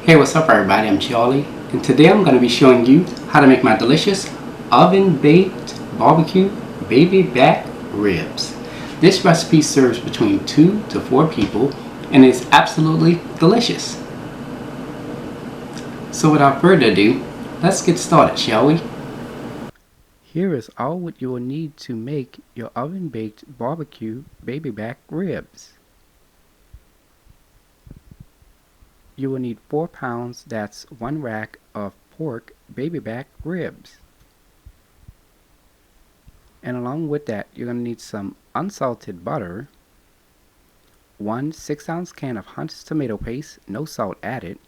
Hey, what's up everybody? I'm Charlie, and today I'm going to be showing you how to make my delicious oven-baked barbecue baby back ribs. This recipe serves between 2 to 4 people and is absolutely delicious. So without further ado, let's get started, shall we? Here is all what you will need to make your oven-baked barbecue baby back ribs. You will need 4 pounds, that's 1 rack of pork baby back ribs. And along with that, you're going to need some unsalted butter, 1 6-ounce can of Hunt's tomato paste, no salt added,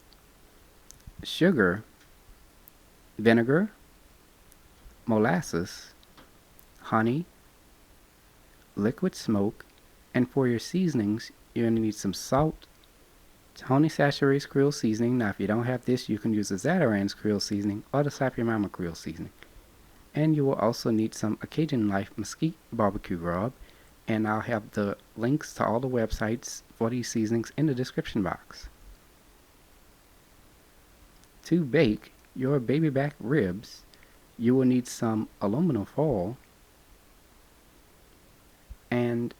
sugar, vinegar, molasses, honey, liquid smoke, and for your seasonings, you're going to need some salt, Tony Chachere's Creole seasoning. Now, if you don't have this, you can use the Zatarain's Creole seasoning or the Slap Your Mama Creole seasoning. And you will also need some Cajun Life Mesquite barbecue rub, and I'll have the links to all the websites for these seasonings in the description box. To bake your baby back ribs, you will need some aluminum foil and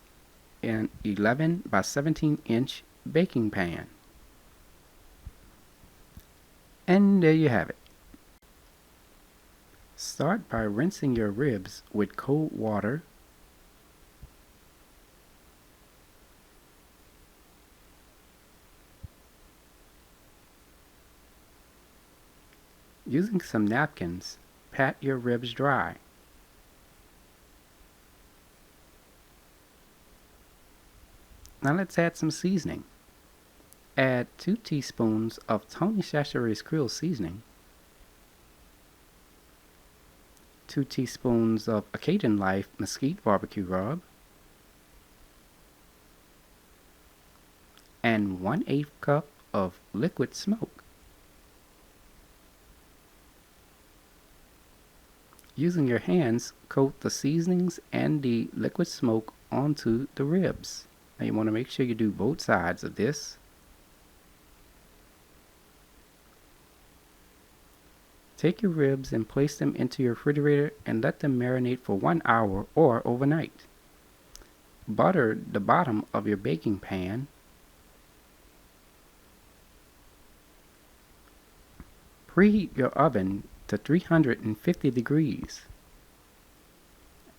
an 11 by 17 inch baking pan. And there you have it. Start by rinsing your ribs with cold water. Using some napkins, pat your ribs dry. Now let's add some seasoning. Add 2 teaspoons of Tony Chachere's Creole seasoning, 2 teaspoons of Cajun Life Mesquite barbecue rub, and 1/8 cup of liquid smoke. Using your hands, coat the seasonings and the liquid smoke onto the ribs. Now you want to make sure you do both sides of this. Take your ribs and place them into your refrigerator and let them marinate for 1 hour or overnight. Butter the bottom of your baking pan. Preheat your oven to 350 degrees.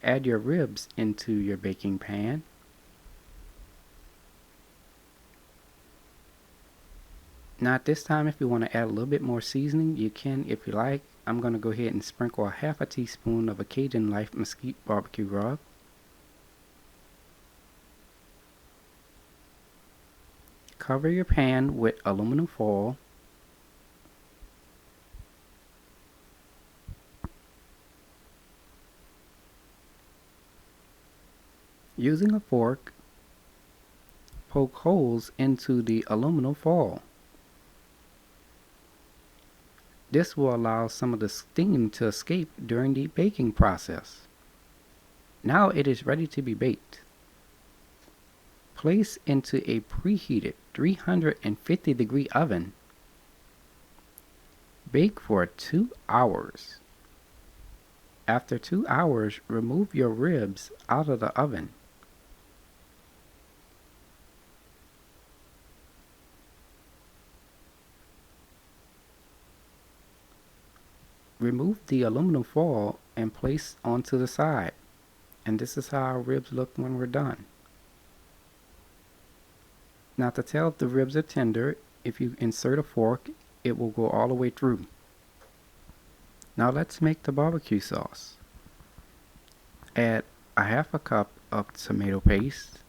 Add your ribs into your baking pan. Now at this time, if you want to add a little bit more seasoning, you can if you like. I'm going to go ahead and sprinkle a 1/2 teaspoon of Cajun Life Mesquite barbecue rub. Cover your pan with aluminum foil. Using a fork, poke holes into the aluminum foil. This will allow some of the steam to escape during the baking process. Now it is ready to be baked. Place into a preheated 350 degree oven. Bake for 2 hours. After 2 hours, remove your ribs out of the oven. Remove the aluminum foil and place onto the side. And this is how our ribs look when we're done. Now to tell if the ribs are tender, if you insert a fork, it will go all the way through. Now let's make the barbecue sauce. Add a 1/2 cup of tomato paste,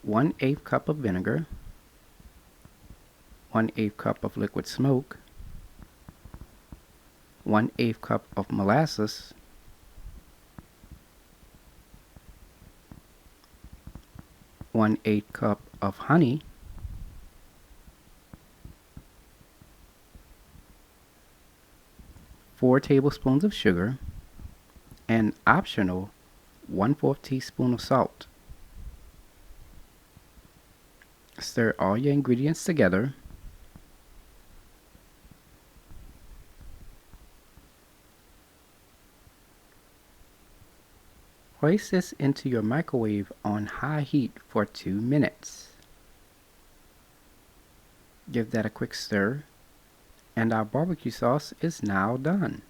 1/8 cup of vinegar, 1/8 cup of liquid smoke, 1/8 cup of molasses, 1/8 cup of honey, 4 tablespoons of sugar, and optional 1/4 teaspoon of salt. Stir all your ingredients together. Place this into your microwave on high heat for 2 minutes. Give that a quick stir, and our barbecue sauce is now done.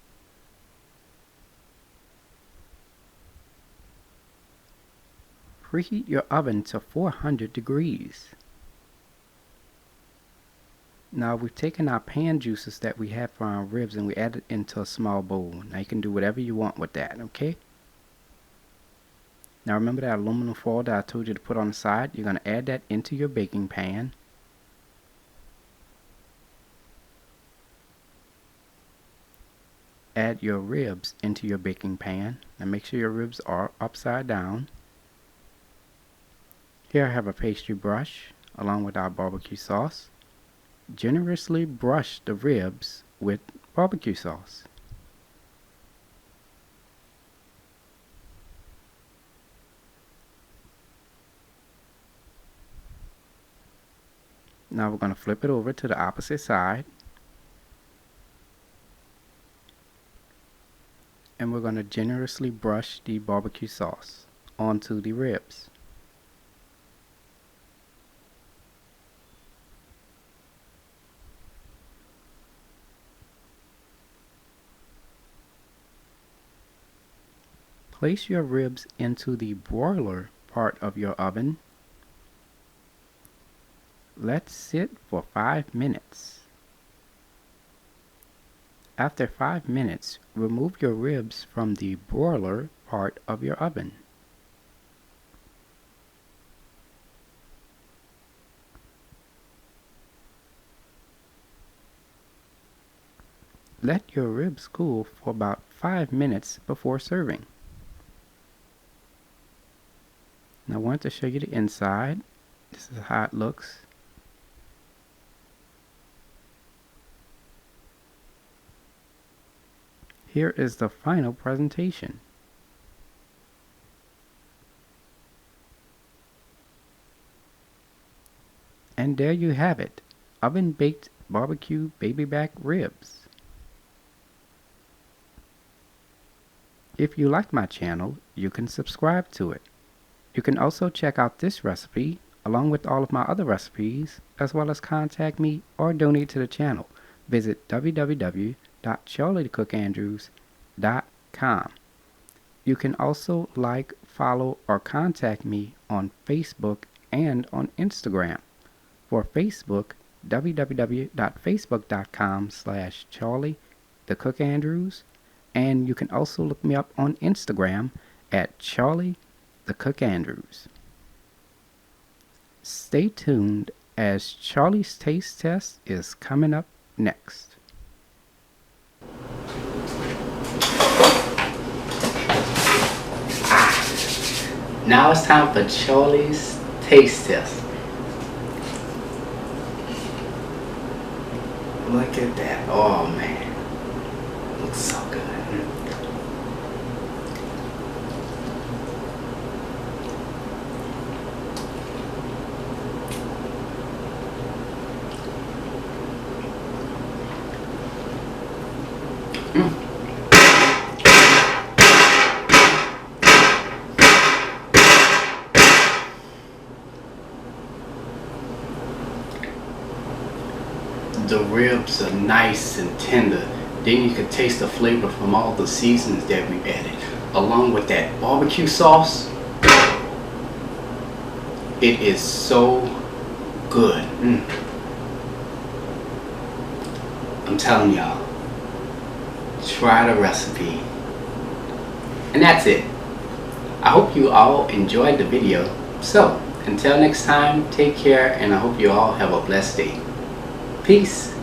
Preheat your oven to 400 degrees. Now we've taken our pan juices that we had for our ribs and we added into a small bowl. Now you can do whatever you want with that, okay? Now remember that aluminum foil that I told you to put on the side? You're going to add that into your baking pan. Add your ribs into your baking pan. Now make sure your ribs are upside down. Here I have a pastry brush along with our barbecue sauce. Generously brush the ribs with barbecue sauce. Now we're going to flip it over to the opposite side. And we're going to generously brush the barbecue sauce onto the ribs. Place your ribs into the broiler part of your oven. Let sit for 5 minutes. After 5 minutes, remove your ribs from the broiler part of your oven. Let your ribs cool for about 5 minutes before serving. Now I want to show you the inside. This is how it looks. Here is the final presentation. And there you have it, oven baked barbecue baby back ribs. If you like my channel, you can subscribe to it. You can also check out this recipe along with all of my other recipes, as well as contact me or donate to the channel. Visit www.charliethecookandrews.com. You can also like, follow, or contact me on Facebook and on Instagram. For Facebook, www.facebook.com/charliethecookandrews, and you can also look me up on Instagram at charliethecookandrews. Stay tuned as Charlie's Taste Test is coming up next. Now it's time for Charlie's Taste Test. Look at that. Oh man. Looks so good. The ribs are nice and tender. Then you can taste the flavor from all the seasonings that we've added, along with that barbecue sauce. It is so good. I'm telling y'all, try the recipe. And that's it. I hope you all enjoyed the video. So, until next time, take care, and I hope you all have a blessed day. Peace.